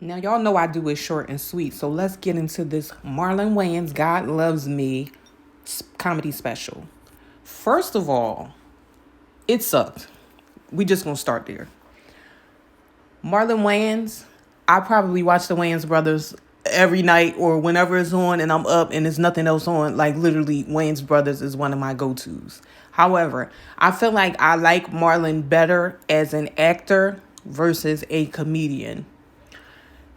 Now, y'all know I do it short and sweet, so let's get into this Marlon Wayans God Loves Me comedy special. First of all, it sucked. We just gonna start there. Marlon Wayans, I probably watch the Wayans brothers every night or whenever it's on and I'm up and there's nothing else on. Like literally, Wayans brothers is one of my go-tos. However, I feel like I like Marlon better as an actor versus a comedian.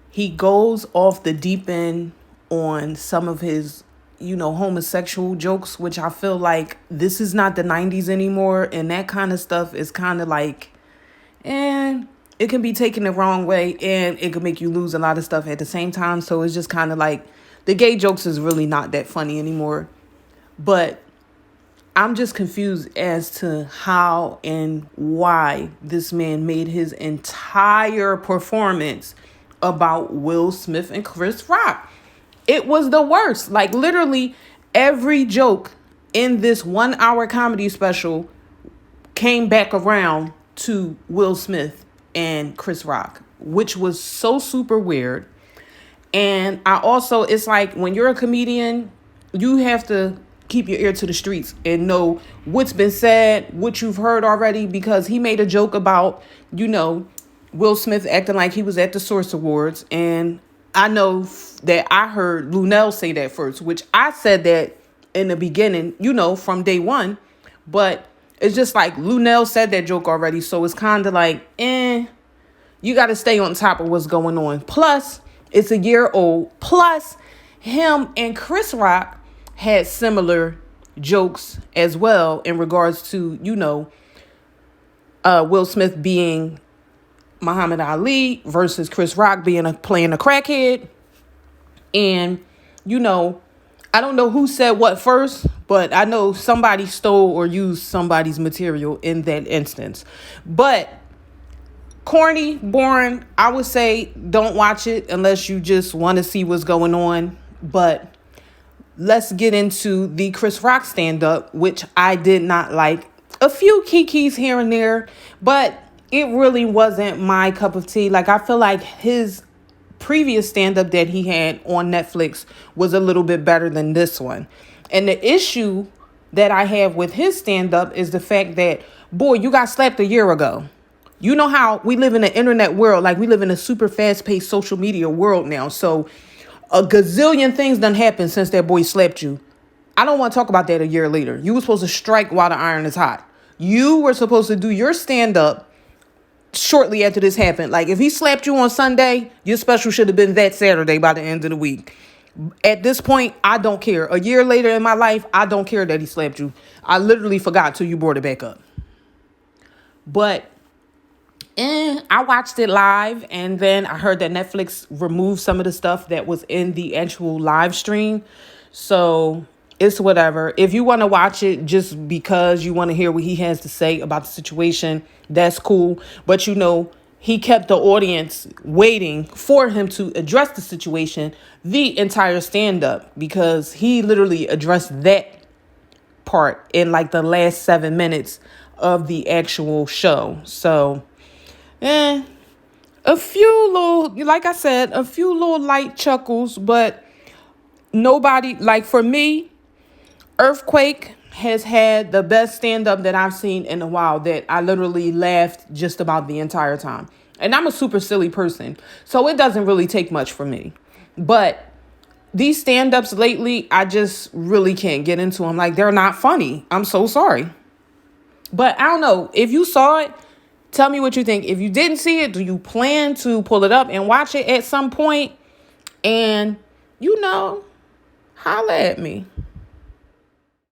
He goes off the deep end on some of his, homosexual jokes, which I feel like this is not the 90s anymore. And that kind of stuff is kind of like, it can be taken the wrong way and it can make you lose a lot of stuff at the same time. So it's just kind of like the gay jokes is really not that funny anymore. But I'm just confused as to how and why this man made his entire performance about Will Smith and Chris Rock. It was the worst. Like literally every joke in this 1 hour comedy special came back around to Will Smith and Chris Rock, which was so super weird. And it's like when you're a comedian, you have to keep your ear to the streets and know what's been said, what you've heard already, because he made a joke about, Will Smith acting like he was at the Source Awards. And I know that I heard Lunel say that first, which I said that in the beginning, from day one. But it's just like Lunel said that joke already. So it's kind of like, you got to stay on top of what's going on. Plus, it's a year old. Plus, him and Chris Rock had similar jokes as well in regards to, Will Smith being Muhammad Ali versus Chris Rock playing a crackhead. And, I don't know who said what first, but I know somebody stole or used somebody's material in that instance. But corny, boring, I would say don't watch it unless you just want to see what's going on. But let's get into the Chris Rock stand-up, which I did not like. A few kikis here and there, but it really wasn't my cup of tea. Like, I feel like his previous stand-up that he had on Netflix was a little bit better than this one. And the issue that I have with his stand-up is the fact that, boy, you got slapped a year ago. You know how we live in an internet world, like we live in a super fast-paced social media world now. So a gazillion things done happened since that boy slapped you. I don't want to talk about that a year later. You were supposed to strike while the iron is hot. You were supposed to do your stand-up shortly after this happened. Like if he slapped you on Sunday, your special should have been that Saturday by the end of the week. At this point, I don't care. A year later in my life, I don't care that he slapped you. I literally forgot till you brought it back up. But I watched it live, and then I heard that Netflix removed some of the stuff that was in the actual live stream. So it's whatever. If you want to watch it just because you want to hear what he has to say about the situation, that's cool. But he kept the audience waiting for him to address the situation the entire stand-up, because he literally addressed that part in like the last 7 minutes of the actual show. So, a few little light chuckles, but nobody, like for me, Earthquake has had the best stand-up that I've seen in a while, that I literally laughed just about the entire time. And I'm a super silly person, so it doesn't really take much for me. But these stand-ups lately, I just really can't get into them. Like, they're not funny. I'm so sorry. But I don't know. If you saw it, tell me what you think. If you didn't see it, do you plan to pull it up and watch it at some point? And, holla at me.